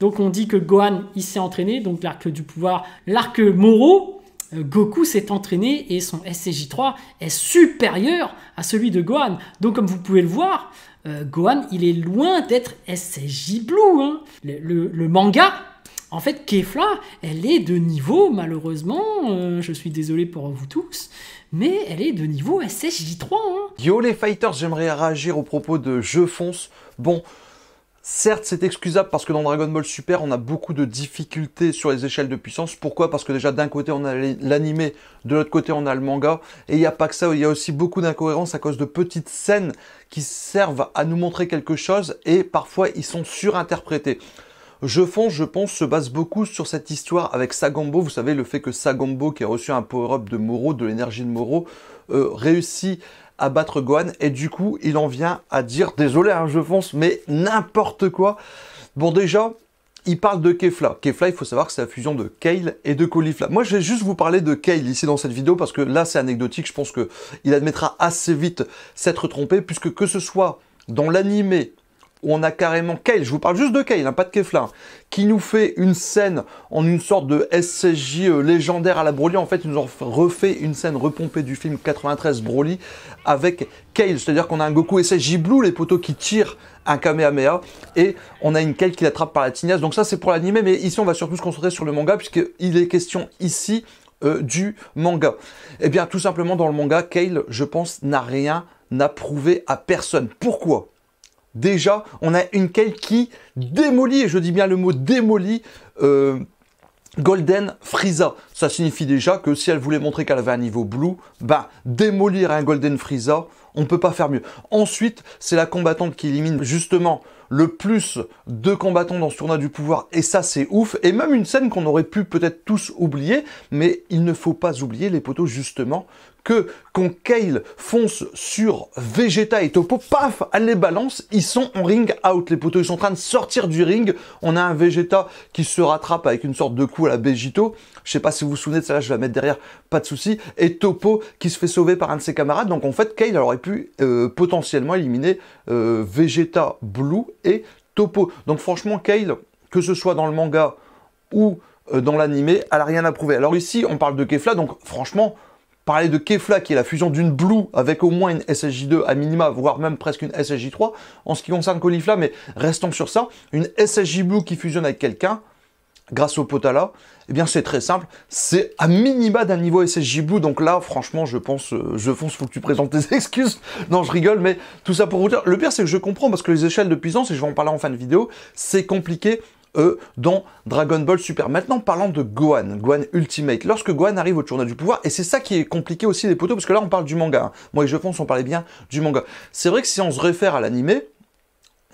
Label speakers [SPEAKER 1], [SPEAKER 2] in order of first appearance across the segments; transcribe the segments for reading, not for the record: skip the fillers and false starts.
[SPEAKER 1] Donc on dit que Gohan, il s'est entraîné, donc l'arc du pouvoir, l'arc Moro, Goku s'est entraîné et son SSJ3 est supérieur à celui de Gohan. Donc comme vous pouvez le voir, Gohan, il est loin d'être SSJ Blue. Hein. Le manga, en fait, Kefla, elle est de niveau, malheureusement, je suis désolé pour vous tous, mais elle est de niveau SSJ3. Hein.
[SPEAKER 2] Yo les fighters, j'aimerais réagir au propos de Je fonce. Bon, certes, c'est excusable parce que dans Dragon Ball Super, on a beaucoup de difficultés sur les échelles de puissance. Pourquoi? Parce que déjà, d'un côté, on a l'animé, de l'autre côté, on a le manga. Et il n'y a pas que ça, il y a aussi beaucoup d'incohérences à cause de petites scènes qui servent à nous montrer quelque chose et parfois, ils sont surinterprétés. Je fonce, je pense, se base beaucoup sur cette histoire avec Sagambo. Vous savez, le fait que Sagambo, qui a reçu un power-up de Moro, de l'énergie de Moro, réussit à battre Gohan, et du coup, il en vient à dire, désolé, hein, je fonce, mais n'importe quoi. Bon, déjà, il parle de Kefla. Kefla, il faut savoir que c'est la fusion de Kale et de Caulifla. Moi, je vais juste vous parler de Kale ici dans cette vidéo, parce que là, c'est anecdotique. Je pense qu'il admettra assez vite s'être trompé, puisque que ce soit dans l'animé, où on a carrément Kale, je vous parle juste de Kale, hein, pas de Kefla, qui nous fait une scène en une sorte de SSJ légendaire à la Broly. En fait, ils nous ont refait une scène repompée du film 93 Broly avec Kale. C'est-à-dire qu'on a un Goku SSJ Blue, les poteaux qui tirent un Kamehameha, et on a une Kale qui l'attrape par la tignasse. Donc ça, c'est pour l'animé, mais ici, on va surtout se concentrer sur le manga, puisqu'il est question ici du manga. Eh bien, tout simplement, dans le manga, Kale, je pense, n'a rien à prouver à personne. Pourquoi ? Déjà, on a une Kale qui démolit, et je dis bien le mot démolit, Golden Frieza. Ça signifie déjà que si elle voulait montrer qu'elle avait un niveau blue, ben, démolir un Golden Frieza, on ne peut pas faire mieux. Ensuite, c'est la combattante qui élimine justement le plus de combattants dans ce tournoi du pouvoir, et ça c'est ouf, et même une scène qu'on aurait pu peut-être tous oublier, mais il ne faut pas oublier les poteaux justement, que quand Kale fonce sur Vegeta et Toppo, paf, elle les balance, ils sont en ring out, les poteaux, ils sont en train de sortir du ring, on a un Vegeta qui se rattrape avec une sorte de coup à la Begito, je sais pas si vous vous souvenez de ça, là, je vais la mettre derrière, pas de souci, et Toppo qui se fait sauver par un de ses camarades, donc en fait Kale aurait pu potentiellement éliminer Vegeta Blue et Toppo. Donc franchement Kale, que ce soit dans le manga ou dans l'animé, elle n'a rien à prouver. Alors ici on parle de Kefla, donc franchement, parler de Kefla qui est la fusion d'une Blue avec au moins une SSJ2 à minima, voire même presque une SSJ3 en ce qui concerne Caulifla, mais restons sur ça, une SSJ Blue qui fusionne avec quelqu'un, grâce au Potala, eh bien c'est très simple, c'est à minima d'un niveau SSJ Blue, donc là franchement je pense, faut que tu présentes tes excuses, non je rigole, mais tout ça pour vous dire, le pire c'est que je comprends parce que les échelles de puissance, et je vais en parler en fin de vidéo, c'est compliqué dans Dragon Ball Super. Maintenant parlons de Gohan, Gohan Ultimate, lorsque Gohan arrive au tournoi du pouvoir, et c'est ça qui est compliqué aussi les poteaux, parce que là on parle du manga, hein. Moi et je pense on parlait bien du manga, c'est vrai que si on se réfère à l'animé,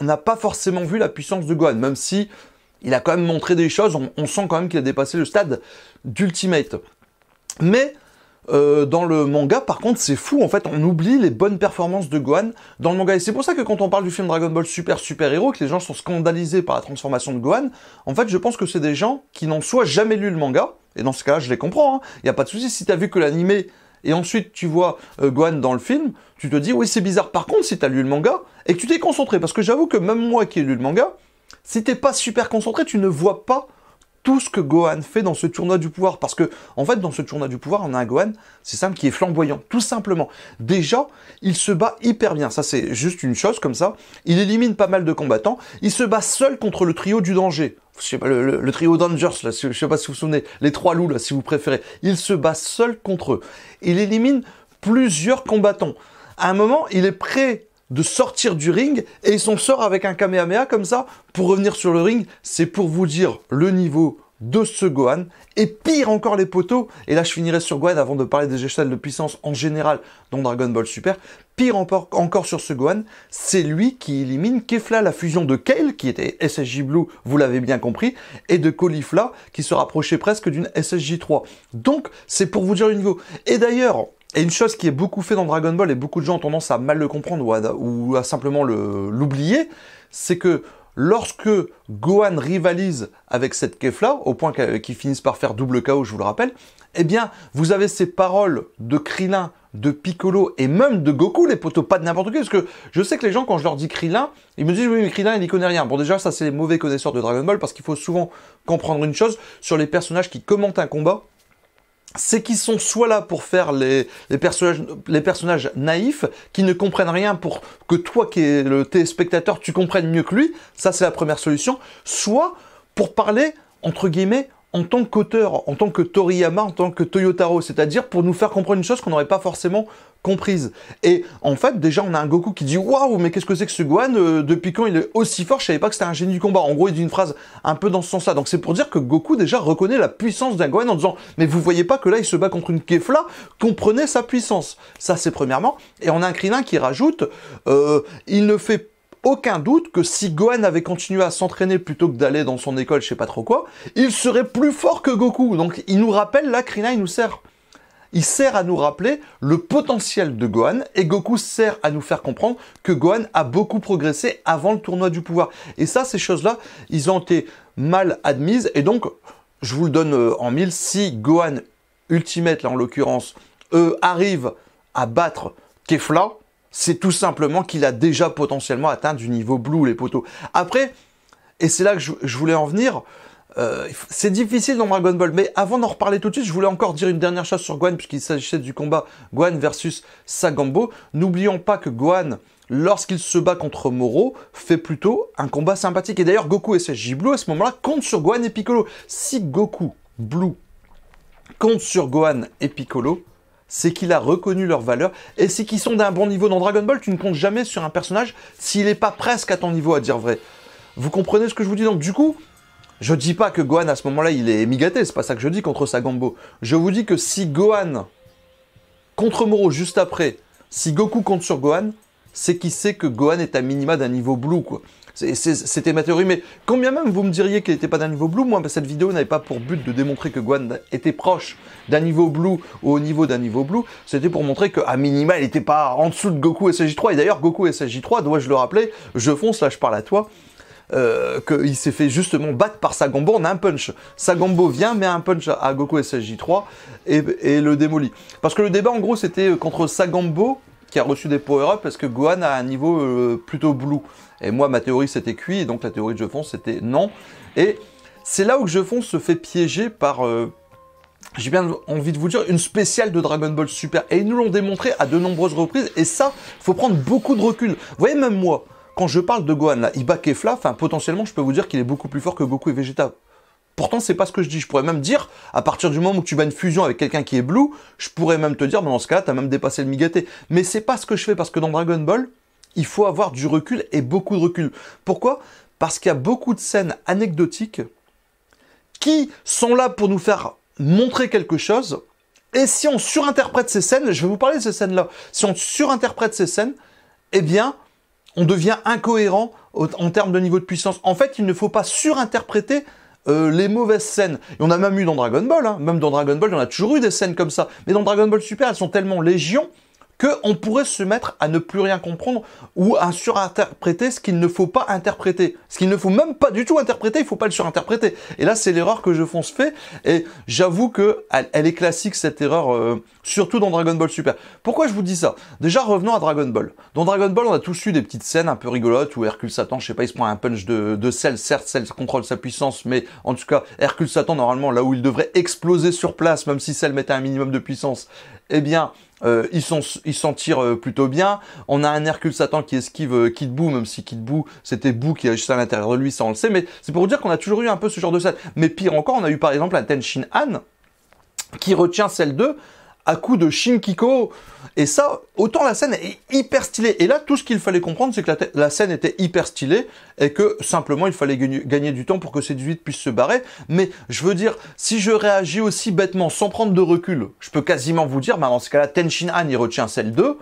[SPEAKER 2] on n'a pas forcément vu la puissance de Gohan, même si il a quand même montré des choses, on sent quand même qu'il a dépassé le stade d'Ultimate. Mais dans le manga, par contre, c'est fou, en fait, on oublie les bonnes performances de Gohan dans le manga. Et c'est pour ça que quand on parle du film Dragon Ball Super Super Hero, que les gens sont scandalisés par la transformation de Gohan, en fait, je pense que c'est des gens qui n'ont soit jamais lu le manga, et dans ce cas-là, je les comprends, il n'y a pas de souci, si tu as vu que l'animé, et ensuite tu vois Gohan dans le film, tu te dis, oui, c'est bizarre. Par contre, si tu as lu le manga, et que tu t'es concentré, parce que j'avoue que même moi qui ai lu le manga, si t'es pas super concentré, tu ne vois pas tout ce que Gohan fait dans ce tournoi du pouvoir. Parce que, en fait, dans ce tournoi du pouvoir, on a un Gohan, c'est simple, qui est flamboyant, tout simplement. Déjà, il se bat hyper bien. Ça, c'est juste une chose comme ça. Il élimine pas mal de combattants. Il se bat seul contre le trio du danger. Je sais pas, le trio Dangers, là, je sais pas si vous vous souvenez. Les trois loups, là, si vous préférez. Il se bat seul contre eux. Il élimine plusieurs combattants. À un moment, il est prêt de sortir du ring, et il s'en sort avec un Kamehameha comme ça, pour revenir sur le ring. C'est pour vous dire le niveau de ce Gohan, et pire encore les poteaux, et là je finirai sur Gohan avant de parler des échelles de puissance en général dans Dragon Ball Super, pire encore sur ce Gohan, c'est lui qui élimine Kefla, la fusion de Kale, qui était SSJ Blue, vous l'avez bien compris, et de Caulifla, qui se rapprochait presque d'une SSJ3. Donc, c'est pour vous dire le niveau. Et d'ailleurs, et une chose qui est beaucoup fait dans Dragon Ball, et beaucoup de gens ont tendance à mal le comprendre ou à simplement l'oublier, c'est que lorsque Gohan rivalise avec cette Kefla, au point qu'ils finissent par faire double KO, je vous le rappelle, eh bien, vous avez ces paroles de Krillin de Piccolo et même de Goku, les potos, pas de n'importe qui, parce que je sais que les gens, quand je leur dis Krillin, ils me disent oui, mais Krillin, il n'y connaît rien. Bon, déjà, ça, c'est les mauvais connaisseurs de Dragon Ball, parce qu'il faut souvent comprendre une chose sur les personnages qui commentent un combat, c'est qu'ils sont soit là pour faire les personnages naïfs, qui ne comprennent rien pour que toi, qui es le téléspectateur, tu comprennes mieux que lui, ça c'est la première solution, soit pour parler, entre guillemets, en tant qu'auteur, en tant que Toriyama, en tant que Toyotaro, c'est-à-dire pour nous faire comprendre une chose qu'on n'aurait pas forcément comprise. Et en fait, déjà, on a un Goku qui dit « Waouh, mais qu'est-ce que c'est que ce Gohan depuis quand il est aussi fort? Je savais pas que c'était un génie du combat. » En gros, il dit une phrase un peu dans ce sens-là. Donc c'est pour dire que Goku, déjà, reconnaît la puissance d'un Gohan en disant « Mais vous voyez pas que là, il se bat contre une Kefla? Comprenez sa puissance. » Ça, c'est premièrement. Et on a un Krillin qui rajoute « Il ne fait aucun doute que si Gohan avait continué à s'entraîner plutôt que d'aller dans son école, je sais pas trop quoi, il serait plus fort que Goku. » Donc il nous rappelle, là, Krillin, il sert à nous rappeler le potentiel de Gohan, et Goku sert à nous faire comprendre que Gohan a beaucoup progressé avant le tournoi du pouvoir. Et ça, ces choses-là, ils ont été mal admises, et donc, je vous le donne en mille, si Gohan Ultimate, là en l'occurrence, arrive à battre Kefla, c'est tout simplement qu'il a déjà potentiellement atteint du niveau Blue, les potos. Après, et c'est là que je voulais en venir, c'est difficile dans Dragon Ball, mais avant d'en reparler tout de suite, je voulais encore dire une dernière chose sur Gohan, puisqu'il s'agissait du combat Gohan versus Sagambo. N'oublions pas que Gohan, lorsqu'il se bat contre Moro, fait plutôt un combat sympathique. Et d'ailleurs, Goku et SSJ Blue, à ce moment-là, comptent sur Gohan et Piccolo. Si Goku Blue compte sur Gohan et Piccolo, c'est qu'il a reconnu leur valeur, et c'est qu'ils sont d'un bon niveau. Dans Dragon Ball, tu ne comptes jamais sur un personnage s'il n'est pas presque à ton niveau, à dire vrai. Vous comprenez ce que je vous dis? Donc du coup, je dis pas que Gohan, à ce moment-là, il est migaté, c'est pas ça que je dis contre Sagambo. Je vous dis que si Gohan, contre Moro, juste après, si Goku compte sur Gohan, c'est qu'il sait que Gohan est à minima d'un niveau Blue, quoi. C'était ma théorie, mais combien même vous me diriez qu'il n'était pas d'un niveau Blue, moi, cette vidéo n'avait pas pour but de démontrer que Gohan était proche d'un niveau Blue ou au niveau d'un niveau Blue, c'était pour montrer qu'à minima, il n'était pas en dessous de Goku et SSJ3, et d'ailleurs, Goku et SSJ3, dois-je le rappeler, je fonce, là je parle à toi, qu'il s'est fait justement battre par Sagambo en un punch. Sagambo vient, met un punch à Goku SSJ3 et le démolit. Parce que le débat, en gros, c'était contre Sagambo, qui a reçu des power-up, parce que Gohan a un niveau plutôt Blue. Et moi, ma théorie, c'était cuit, et donc la théorie de Jefonce, c'était non. Et c'est là où Jefonce se fait piéger par, j'ai bien envie de vous dire, une spéciale de Dragon Ball Super. Et ils nous l'ont démontré à de nombreuses reprises, et ça, faut prendre beaucoup de recul. Vous voyez, même moi, quand je parle de Gohan, là, il bat Kefla, enfin, potentiellement, je peux vous dire qu'il est beaucoup plus fort que Goku et Vegeta. Pourtant, c'est pas ce que je dis. Je pourrais même dire, à partir du moment où tu vas une fusion avec quelqu'un qui est Blue, je pourrais même te dire, dans ce cas-là, t'as même dépassé le Migaté. Mais c'est pas ce que je fais, parce que dans Dragon Ball, il faut avoir du recul, et beaucoup de recul. Pourquoi? Parce qu'il y a beaucoup de scènes anecdotiques qui sont là pour nous faire montrer quelque chose, et si on surinterprète ces scènes, je vais vous parler de ces scènes-là, si on surinterprète ces scènes, eh bien, on devient incohérent en termes de niveau de puissance. En fait, il ne faut pas surinterpréter les mauvaises scènes. Et on a même eu dans Dragon Ball, hein. Même dans Dragon Ball, on a toujours eu des scènes comme ça. Mais dans Dragon Ball Super, elles sont tellement légion qu'on pourrait se mettre à ne plus rien comprendre ou à surinterpréter ce qu'il ne faut pas interpréter. Ce qu'il ne faut même pas du tout interpréter, il ne faut pas le surinterpréter. Et là, c'est l'erreur que Jefonce fait, et j'avoue qu'elle est classique, cette erreur, surtout dans Dragon Ball Super. Pourquoi je vous dis ça? Déjà, revenons à Dragon Ball. Dans Dragon Ball, on a tous eu des petites scènes un peu rigolotes où Hercule Satan, je sais pas, il se prend un punch de Cell, certes, Cell contrôle sa puissance, mais en tout cas, Hercule Satan, normalement, là où il devrait exploser sur place, même si Cell mettait un minimum de puissance, eh bien, ils s'en tirent plutôt bien. On a un Hercule Satan qui esquive Kid Buu, même si Kid Buu, c'était Buu qui agissait à l'intérieur de lui, ça on le sait, mais c'est pour vous dire qu'on a toujours eu un peu ce genre de scène. Mais pire encore, on a eu par exemple un Tenshin Han qui retient Cell 2 à coup de Shinkiko. Et ça, autant la scène est hyper stylée. Et là, tout ce qu'il fallait comprendre, c'est que la scène était hyper stylée et que simplement, il fallait gagner du temps pour que ces 18 puissent se barrer. Mais je veux dire, si je réagis aussi bêtement, sans prendre de recul, je peux quasiment vous dire, bah, dans ce cas-là, Tenshin Han, il retient Cell 2.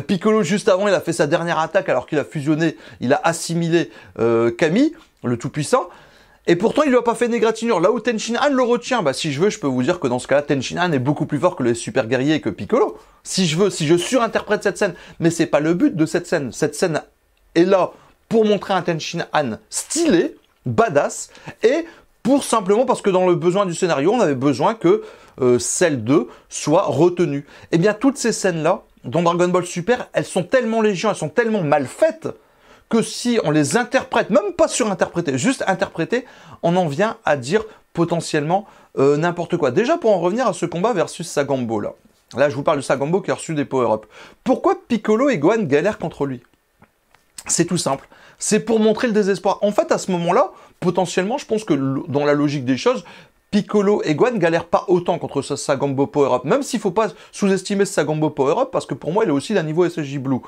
[SPEAKER 2] Piccolo, juste avant, il a fait sa dernière attaque alors qu'il a fusionné, il a assimilé Kami, le Tout-Puissant. Et pourtant, il lui a pas fait d'égratignure. Là où Tenshin Han le retient, bah, si je veux, je peux vous dire que dans ce cas-là, Tenshin Han est beaucoup plus fort que les super guerriers et que Piccolo. Si je veux, si je surinterprète cette scène. Mais c'est pas le but de cette scène. Cette scène est là pour montrer un Tenshin Han stylé, badass, et simplement parce que dans le besoin du scénario, on avait besoin que celle 2 soit retenue. Eh bien, toutes ces scènes-là, dans Dragon Ball Super, elles sont tellement légion, elles sont tellement mal faites, que si on les interprète, même pas surinterpréter, juste interpréter, on en vient à dire potentiellement n'importe quoi. Déjà, pour en revenir à ce combat versus Sagambo, là. Là, je vous parle de Sagambo qui a reçu des power-up. Pourquoi Piccolo et Gohan galèrent contre lui? C'est tout simple. C'est pour montrer le désespoir. En fait, à ce moment-là, potentiellement, je pense que dans la logique des choses, Piccolo et Gohan galèrent pas autant contre ce Sagambo power-up. Même s'il ne faut pas sous-estimer ce Sagambo power-up, parce que pour moi, il est aussi d'un niveau SSJ Blue.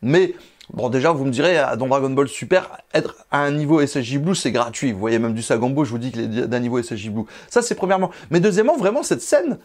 [SPEAKER 2] Mais, bon, déjà, vous me direz, dans Dragon Ball Super, être à un niveau SSJ Blue, c'est gratuit. Vous voyez, même du Sagambo, je vous dis qu'il est d'un niveau SSJ Blue. Ça, c'est premièrement. Mais deuxièmement, vraiment, cette scène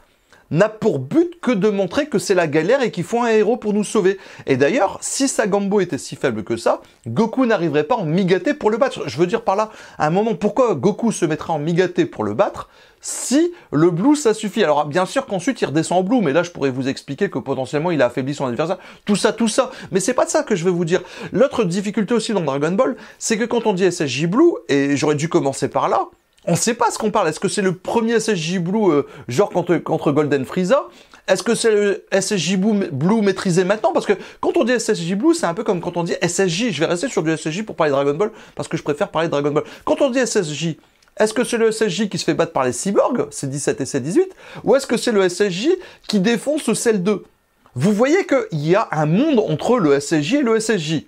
[SPEAKER 2] n'a pour but que de montrer que c'est la galère et qu'il faut un héros pour nous sauver. Et d'ailleurs, si Sagambo était si faible que ça, Goku n'arriverait pas en Migate pour le battre. Je veux dire par là, à un moment, pourquoi Goku se mettrait en Migate pour le battre si le Blue, ça suffit? Alors, bien sûr qu'ensuite, il redescend en Blue, mais là, je pourrais vous expliquer que potentiellement, il a affaibli son adversaire. Tout ça. Mais c'est pas de ça que je vais vous dire. L'autre difficulté aussi dans Dragon Ball, c'est que quand on dit SSJ Blue, et j'aurais dû commencer par là, on ne sait pas ce qu'on parle. Est-ce que c'est le premier SSJ Blue, genre contre Golden Frieza? Est-ce que c'est le SSJ Blue maîtrisé maintenant? Parce que quand on dit SSJ Blue, c'est un peu comme quand on dit SSJ. Je vais rester sur du SSJ pour parler de Dragon Ball, parce que je préfère parler de Dragon Ball. Quand on dit SSJ, est-ce que c'est le SSJ qui se fait battre par les cyborgs, C17 et C18? Ou est-ce que c'est le SSJ qui défonce Cell 2? Vous voyez qu'il y a un monde entre le SSJ et le SSJ.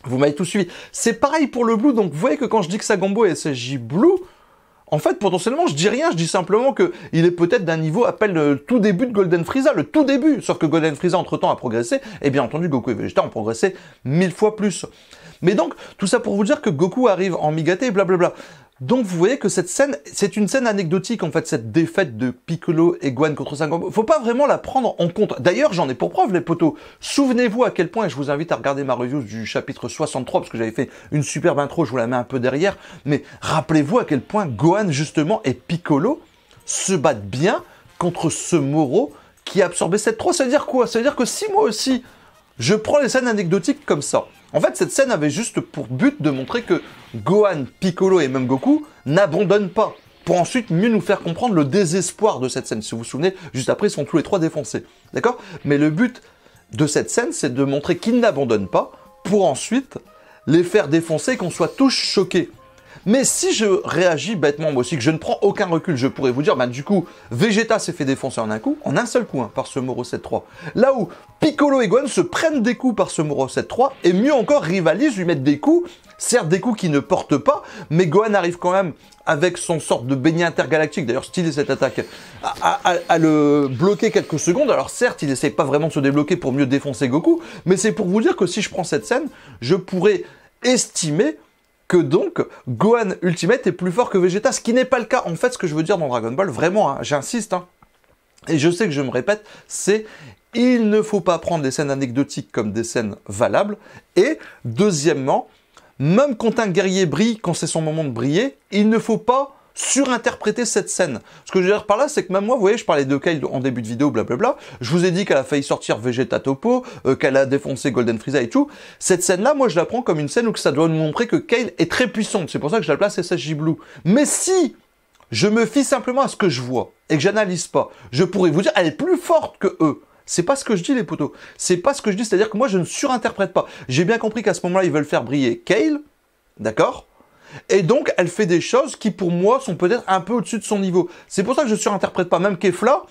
[SPEAKER 2] Vous m'avez tout suivi. C'est pareil pour le Blue, donc vous voyez que quand je dis que Sagambo est SSJ Blue, en fait, potentiellement, je dis rien, je dis simplement qu'il est peut-être d'un niveau appelle le tout début de Golden Frieza, le tout début. Sauf que Golden Frieza, entre-temps, a progressé, et bien entendu, Goku et Vegeta ont progressé 1000 fois plus. Mais donc, tout ça pour vous dire que Goku arrive en Migate et blablabla. Donc vous voyez que cette scène, c'est une scène anecdotique en fait, cette défaite de Piccolo et Gohan contre Sagambo. Faut pas vraiment la prendre en compte. D'ailleurs, j'en ai pour preuve les potos. Souvenez-vous à quel point, et je vous invite à regarder ma review du chapitre 63, parce que j'avais fait une superbe intro, je vous la mets un peu derrière, mais rappelez-vous à quel point Gohan justement et Piccolo se battent bien contre ce Moro qui a absorbé cette 3. Ça veut dire quoi? Ça veut dire que si moi aussi, je prends les scènes anecdotiques comme ça, en fait, cette scène avait juste pour but de montrer que Gohan, Piccolo et même Goku n'abandonnent pas, pour ensuite mieux nous faire comprendre le désespoir de cette scène. Si vous vous souvenez, juste après, ils sont tous les trois défoncés. D'accord? Mais le but de cette scène, c'est de montrer qu'ils n'abandonnent pas, pour ensuite les faire défoncer et qu'on soit tous choqués. Mais si je réagis bêtement, moi aussi, que je ne prends aucun recul, je pourrais vous dire, bah, du coup, Vegeta s'est fait défoncer en un coup, en un seul coup, hein, par ce Moro 7-3. Là où Piccolo et Gohan se prennent des coups par ce Moro 7-3, et mieux encore, rivalisent, lui mettent des coups, certes des coups qui ne portent pas, mais Gohan arrive quand même, avec son sorte de beignet intergalactique, d'ailleurs stylé cette attaque, à le bloquer quelques secondes. Alors certes, il n'essaye pas vraiment de se débloquer pour mieux défoncer Goku, mais c'est pour vous dire que si je prends cette scène, je pourrais estimer que donc Gohan Ultimate est plus fort que Vegeta, ce qui n'est pas le cas. En fait, ce que je veux dire dans Dragon Ball, vraiment, hein, j'insiste, hein, et je sais que je me répète, c'est il ne faut pas prendre des scènes anecdotiques comme des scènes valables. Et deuxièmement, même quand un guerrier brille, quand c'est son moment de briller, il ne faut pas surinterpréter cette scène. Ce que je veux dire par là, c'est que même moi, vous voyez, je parlais de Kale en début de vidéo, blablabla, je vous ai dit qu'elle a failli sortir Vegeta Topo, qu'elle a défoncé Golden Frieza et tout. Cette scène-là, moi, je la prends comme une scène où ça doit nous montrer que Kale est très puissante. C'est pour ça que je la place SSJ Blue. Mais si je me fie simplement à ce que je vois et que j'analyse pas, je pourrais vous dire, elle est plus forte que eux. C'est pas ce que je dis, les potos. C'est pas ce que je dis, c'est-à-dire que moi, je ne surinterprète pas. J'ai bien compris qu'à ce moment-là, ils veulent faire briller Kale, d'accord ? Et donc, elle fait des choses qui, pour moi, sont peut-être un peu au-dessus de son niveau. C'est pour ça que je ne surinterprète pas. Même Kefla,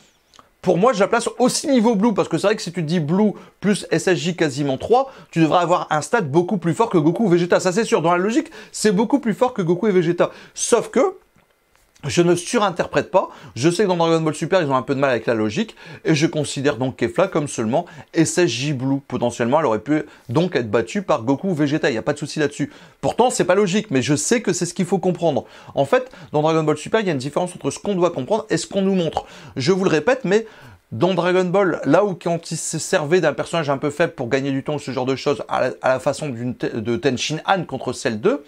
[SPEAKER 2] pour moi, je la place aussi niveau Blue. Parce que c'est vrai que si tu dis Blue plus SSJ quasiment 3, tu devrais avoir un stade beaucoup plus fort que Goku ou Vegeta. Ça, c'est sûr. Dans la logique, c'est beaucoup plus fort que Goku et Vegeta. Sauf que je ne surinterprète pas. Je sais que dans Dragon Ball Super, ils ont un peu de mal avec la logique. Et je considère donc Kefla comme seulement SSJ Blue. Potentiellement, elle aurait pu donc être battue par Goku ou Vegeta. Il n'y a pas de souci là-dessus. Pourtant, c'est pas logique, mais je sais que c'est ce qu'il faut comprendre. En fait, dans Dragon Ball Super, il y a une différence entre ce qu'on doit comprendre et ce qu'on nous montre. Je vous le répète, mais dans Dragon Ball, là où quand il se servait d'un personnage un peu faible pour gagner du temps, ce genre de choses, à la façon de Tenshin Han contre Cell 2,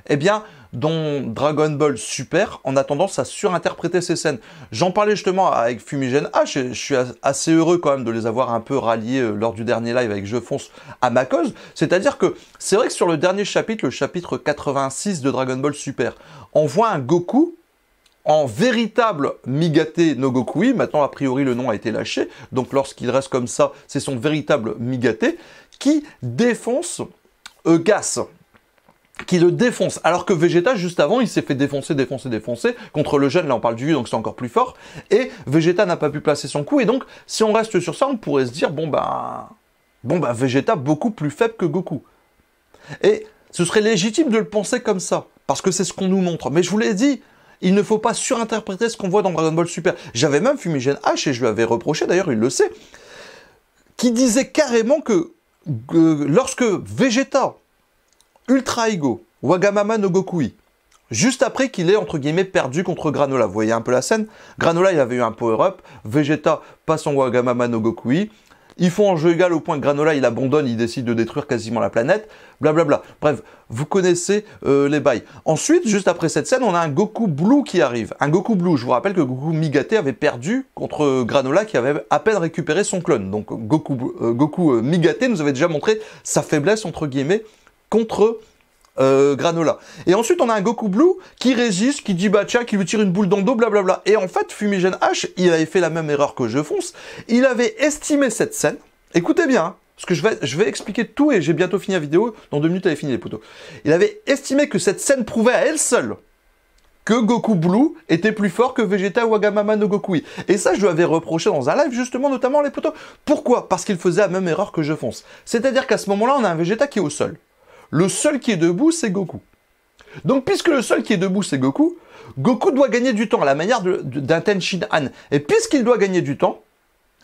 [SPEAKER 2] eh bien, dans Dragon Ball Super, on a tendance à surinterpréter ces scènes. J'en parlais justement avec Fumigène H, et je suis assez heureux quand même de les avoir un peu ralliés lors du dernier live avec Je Fonce à ma cause. C'est-à-dire que c'est vrai que sur le dernier chapitre, le chapitre 86 de Dragon Ball Super, on voit un Goku en véritable Migate no Gokui. Maintenant, a priori, le nom a été lâché. Donc, lorsqu'il reste comme ça, c'est son véritable Migate qui défonce Gas. Qui le défonce. Alors que Vegeta, juste avant, il s'est fait défoncer contre le jeune. Là, on parle du vieux, donc c'est encore plus fort. Et Vegeta n'a pas pu placer son coup. Et donc, si on reste sur ça, on pourrait se dire, bon, Vegeta beaucoup plus faible que Goku. Et ce serait légitime de le penser comme ça. Parce que c'est ce qu'on nous montre. Mais je vous l'ai dit, il ne faut pas surinterpréter ce qu'on voit dans Dragon Ball Super. J'avais même Fumigène H, et je lui avais reproché, d'ailleurs, il le sait, qui disait carrément que lorsque Vegeta Ultra Ego, Wagamama no Gokui, juste après qu'il ait, entre guillemets, perdu contre Granola. Vous voyez un peu la scène? Granola, il avait eu un power-up, Vegeta passe en Wagamama no Gokui, ils font un jeu égal au point que Granola, il abandonne, il décide de détruire quasiment la planète, blablabla. Bref, vous connaissez les bails. Ensuite, juste après cette scène, on a un Goku Blue qui arrive. Un Goku Blue, je vous rappelle que Goku Migate avait perdu contre Granola qui avait à peine récupéré son clone. Donc Goku Migate nous avait déjà montré sa faiblesse, entre guillemets, contre Granola. Et ensuite, on a un Goku Blue qui résiste, qui dit bah tiens, qui lui tire une boule dans le dos, blablabla. Et en fait, Fumigène H, il avait fait la même erreur que Je Fonce. Il avait estimé cette scène. Écoutez bien, hein, parce que je vais expliquer tout et j'ai bientôt fini la vidéo. Dans 2 minutes, elle est finie les potos. Il avait estimé que cette scène prouvait à elle seule que Goku Blue était plus fort que Vegeta Wagamama no Gokui. Et ça, je lui avais reproché dans un live, justement, notamment les potos. Pourquoi? Parce qu'il faisait la même erreur que Je Fonce. C'est-à-dire qu'à ce moment-là, on a un Vegeta qui est au sol. Le seul qui est debout, c'est Goku. Donc, puisque le seul qui est debout, c'est Goku, Goku doit gagner du temps à la manière d'un Tenshinhan. Et puisqu'il doit gagner du temps,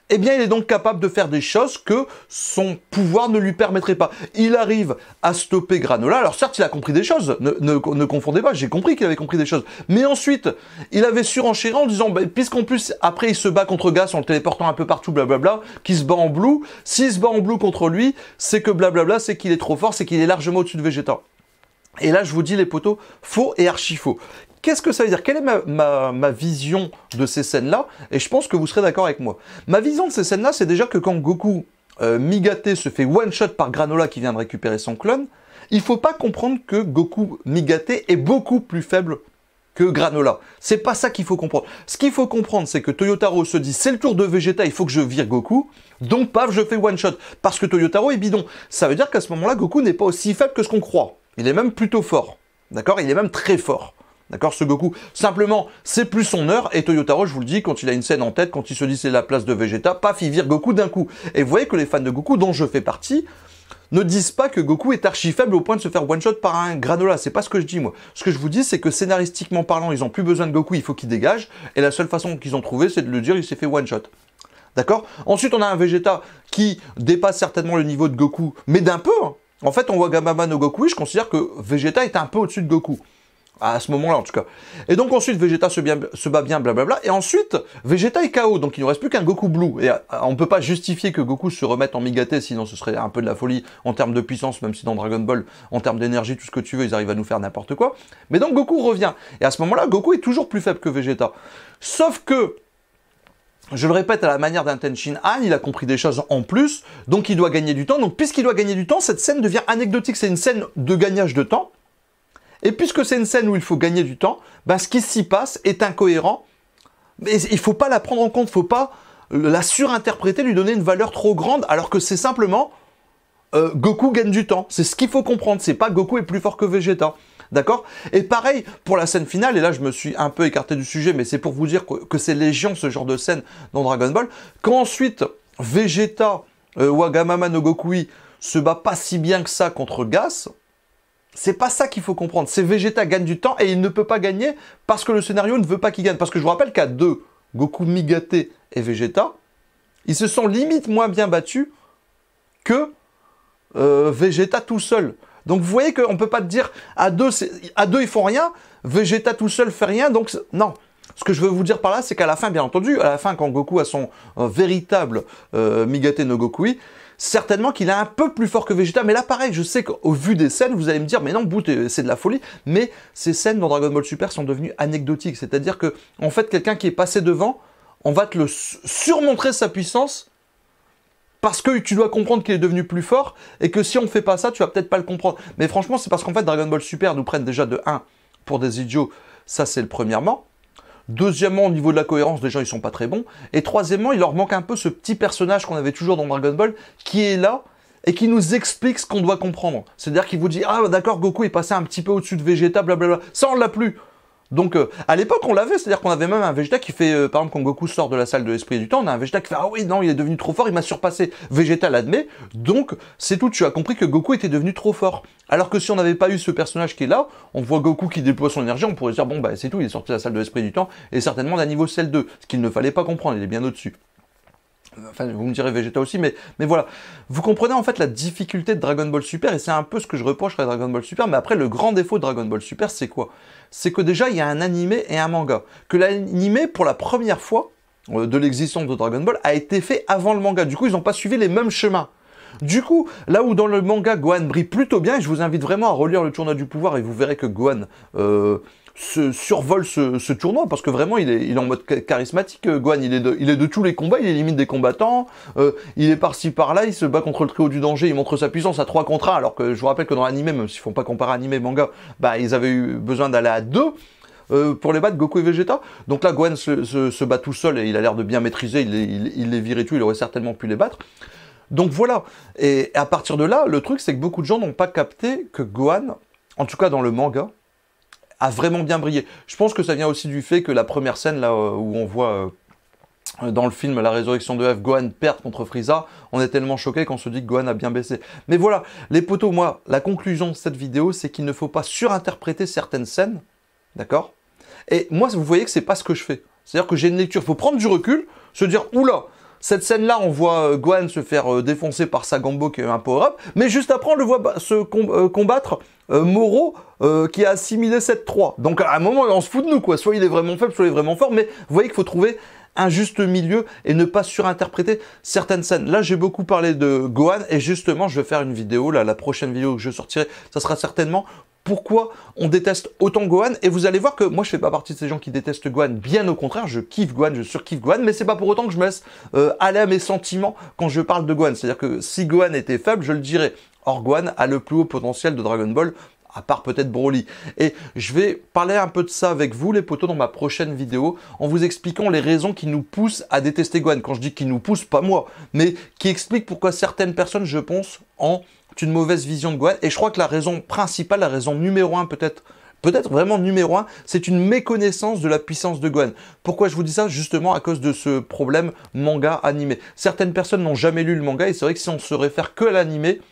[SPEAKER 2] eh bien, il est donc capable de faire des choses que son pouvoir ne lui permettrait pas. Il arrive à stopper Granola. Alors, certes, il a compris des choses. Ne confondez pas, j'ai compris qu'il avait compris des choses. Mais ensuite, il avait surenchéri en disant, bah, puisqu'en plus, après, il se bat contre Gas en le téléportant un peu partout, blablabla, qui se bat en blue. S'il se bat en blue contre lui, c'est que blablabla, c'est qu'il est trop fort, c'est qu'il est largement au-dessus de Vegeta. Et là, je vous dis, les potos, faux et archi faux. Qu'est-ce que ça veut dire? Quelle est ma vision de ces scènes-là? Et je pense que vous serez d'accord avec moi. Ma vision de ces scènes-là, c'est déjà que quand Goku Migate se fait one-shot par Granola qui vient de récupérer son clone, il faut pas comprendre que Goku Migate est beaucoup plus faible que Granola. C'est pas ça qu'il faut comprendre. Ce qu'il faut comprendre, c'est que Toyotaro se dit, c'est le tour de Vegeta, il faut que je vire Goku, donc paf, je fais one-shot. Parce que Toyotaro est bidon. Ça veut dire qu'à ce moment-là, Goku n'est pas aussi faible que ce qu'on croit. Il est même plutôt fort. D'accord? Il est même très fort. D'accord, ce Goku. Simplement, c'est plus son heure, et Toyotaro, je vous le dis, quand il a une scène en tête, quand il se dit c'est la place de Vegeta, paf, il vire Goku d'un coup. Et vous voyez que les fans de Goku, dont je fais partie, ne disent pas que Goku est archi faible au point de se faire one-shot par un Granola. C'est pas ce que je dis, moi. Ce que je vous dis, c'est que scénaristiquement parlant, ils ont plus besoin de Goku, il faut qu'il dégage, et la seule façon qu'ils ont trouvé, c'est de le dire, il s'est fait one-shot. D'accord? Ensuite, on a un Vegeta qui dépasse certainement le niveau de Goku, mais d'un peu, hein. En fait, on voit Wagamama no Gokui, je considère que Vegeta est un peu au-dessus de Goku. À ce moment-là, en tout cas. Et donc ensuite, Vegeta se bat bien, blablabla. Et ensuite, Vegeta est KO. Donc il ne reste plus qu'un Goku Blue. Et on ne peut pas justifier que Goku se remette en Migate, sinon ce serait un peu de la folie en termes de puissance, même si dans Dragon Ball, en termes d'énergie, tout ce que tu veux, ils arrivent à nous faire n'importe quoi. Mais donc Goku revient. Et à ce moment-là, Goku est toujours plus faible que Vegeta. Sauf que, je le répète, à la manière d'un Tenshinhan, il a compris des choses en plus, donc il doit gagner du temps. Donc puisqu'il doit gagner du temps, cette scène devient anecdotique. C'est une scène de gagnage de temps. Et puisque c'est une scène où il faut gagner du temps, ben ce qui s'y passe est incohérent. Mais il ne faut pas la prendre en compte, il ne faut pas la surinterpréter, lui donner une valeur trop grande, alors que c'est simplement Goku gagne du temps. C'est ce qu'il faut comprendre, c'est pas Goku est plus fort que Vegeta. D'accord? Et pareil pour la scène finale, et là je me suis un peu écarté du sujet, mais c'est pour vous dire que c'est légion ce genre de scène dans Dragon Ball. Quand ensuite Vegeta, Wagamama no Gokui, se bat pas si bien que ça contre Gas, c'est pas ça qu'il faut comprendre. C'est Vegeta gagne du temps et il ne peut pas gagner parce que le scénario ne veut pas qu'il gagne. Parce que je vous rappelle qu'à deux, Goku Migate et Vegeta, ils se sont limite moins bien battus que Vegeta tout seul. Donc vous voyez qu'on ne peut pas te dire à deux ils font rien, Vegeta tout seul fait rien, donc non. Ce que je veux vous dire par là, c'est qu'à la fin, bien entendu, à la fin, quand Goku a son véritable Migate no Gokui, certainement qu'il est un peu plus fort que Vegeta, mais là pareil, je sais qu'au vu des scènes, vous allez me dire, mais non, Boot, c'est de la folie, mais ces scènes dans Dragon Ball Super sont devenues anecdotiques, c'est-à-dire que, en fait, quelqu'un qui est passé devant, on va te le surmontrer sa puissance, parce que tu dois comprendre qu'il est devenu plus fort, et que si on ne fait pas ça, tu vas peut-être pas le comprendre. Mais franchement, c'est parce qu'en fait, Dragon Ball Super nous prennent déjà de 1 pour des idiots, ça c'est le premièrement. Deuxièmement, au niveau de la cohérence, déjà, ils sont pas très bons. Et troisièmement, il leur manque un peu ce petit personnage qu'on avait toujours dans Dragon Ball, qui est là, et qui nous explique ce qu'on doit comprendre. C'est-à-dire qu'il vous dit, ah d'accord, Goku est passé un petit peu au-dessus de Vegeta, blablabla. Ça, on l'a plus. Donc, à l'époque, on l'avait, c'est-à-dire qu'on avait même un Vegeta qui fait, par exemple, quand Goku sort de la salle de l'esprit du temps, on a un Vegeta qui fait « Ah oui, non, il est devenu trop fort, il m'a surpassé. » Vegeta l'admet, donc c'est tout, tu as compris que Goku était devenu trop fort. Alors que si on n'avait pas eu ce personnage qui est là, on voit Goku qui déploie son énergie, on pourrait se dire « Bon, bah c'est tout, il est sorti de la salle de l'esprit du temps, et certainement d'un niveau Cell 2, ce qu'il ne fallait pas comprendre, il est bien au-dessus. » Enfin, vous me direz Vegeta aussi, mais voilà. Vous comprenez en fait la difficulté de Dragon Ball Super, et c'est un peu ce que je reproche à Dragon Ball Super, mais après, le grand défaut de Dragon Ball Super, c'est quoi? C'est que déjà, il y a un animé et un manga. Que l'animé, pour la première fois de l'existence de Dragon Ball, a été fait avant le manga. Du coup, ils n'ont pas suivi les mêmes chemins. Du coup, là où dans le manga, Gohan brille plutôt bien, et je vous invite vraiment à relire le tournoi du pouvoir, et vous verrez que Gohan survole ce tournoi, parce que vraiment, il est en mode charismatique. Gohan, il est de tous les combats, il élimine des combattants, il est par-ci par-là, il se bat contre le trio du danger, il montre sa puissance à 3 contre 1, alors que je vous rappelle que dans l'animé, même s'ils font pas comparer animé et manga, bah, ils avaient eu besoin d'aller à 2 pour les battre, Goku et Vegeta. Donc là, Gohan se bat tout seul, et il a l'air de bien maîtriser, il les vire et tout, il aurait certainement pu les battre. Donc voilà, et à partir de là, le truc, c'est que beaucoup de gens n'ont pas capté que Gohan, en tout cas dans le manga, a vraiment bien brillé. Je pense que ça vient aussi du fait que la première scène, là, où on voit dans le film La Résurrection de F, Gohan perdre contre Frieza, on est tellement choqué qu'on se dit que Gohan a bien baissé. Mais voilà, les potos, moi, la conclusion de cette vidéo, c'est qu'il ne faut pas surinterpréter certaines scènes, d'accord? Et moi, vous voyez que c'est pas ce que je fais. C'est-à-dire que j'ai une lecture, il faut prendre du recul, se dire, oula, cette scène-là, on voit Gohan se faire défoncer par Sagambo qui est un power-up, mais juste après, on le voit se combattre Moro qui a assimilé 7-3. Donc à un moment, on se fout de nous, quoi. Soit il est vraiment faible, soit il est vraiment fort, mais vous voyez qu'il faut trouver un juste milieu et ne pas surinterpréter certaines scènes. Là, j'ai beaucoup parlé de Gohan, et justement, je vais faire une vidéo, là, la prochaine vidéo que je sortirai, ça sera certainement pourquoi on déteste autant Gohan, et vous allez voir que moi je fais pas partie de ces gens qui détestent Gohan, bien au contraire, je kiffe Gohan, je surkiffe Gohan, mais c'est pas pour autant que je me laisse aller à mes sentiments quand je parle de Gohan. C'est-à-dire que si Gohan était faible, je le dirais. Or Gohan a le plus haut potentiel de Dragon Ball, à part peut-être Broly. Et je vais parler un peu de ça avec vous, les potos, dans ma prochaine vidéo, en vous expliquant les raisons qui nous poussent à détester Gohan. Quand je dis qui nous poussent, pas moi, mais qui expliquent pourquoi certaines personnes, je pense, ont une mauvaise vision de Gohan. Et je crois que la raison principale, la raison numéro 1 peut-être vraiment numéro 1, c'est une méconnaissance de la puissance de Gohan. Pourquoi je vous dis ça? Justement à cause de ce problème manga-animé. Certaines personnes n'ont jamais lu le manga, et c'est vrai que si on se réfère que à l'animé,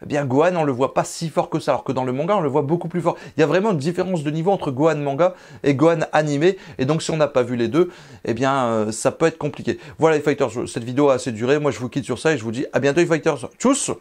[SPEAKER 2] eh bien Gohan, on le voit pas si fort que ça, alors que dans le manga, on le voit beaucoup plus fort. Il y a vraiment une différence de niveau entre Gohan manga et Gohan animé, et donc si on n'a pas vu les deux, eh bien ça peut être compliqué. Voilà les fighters, cette vidéo a assez duré, moi je vous quitte sur ça, et je vous dis à bientôt les fighters. Tchuss!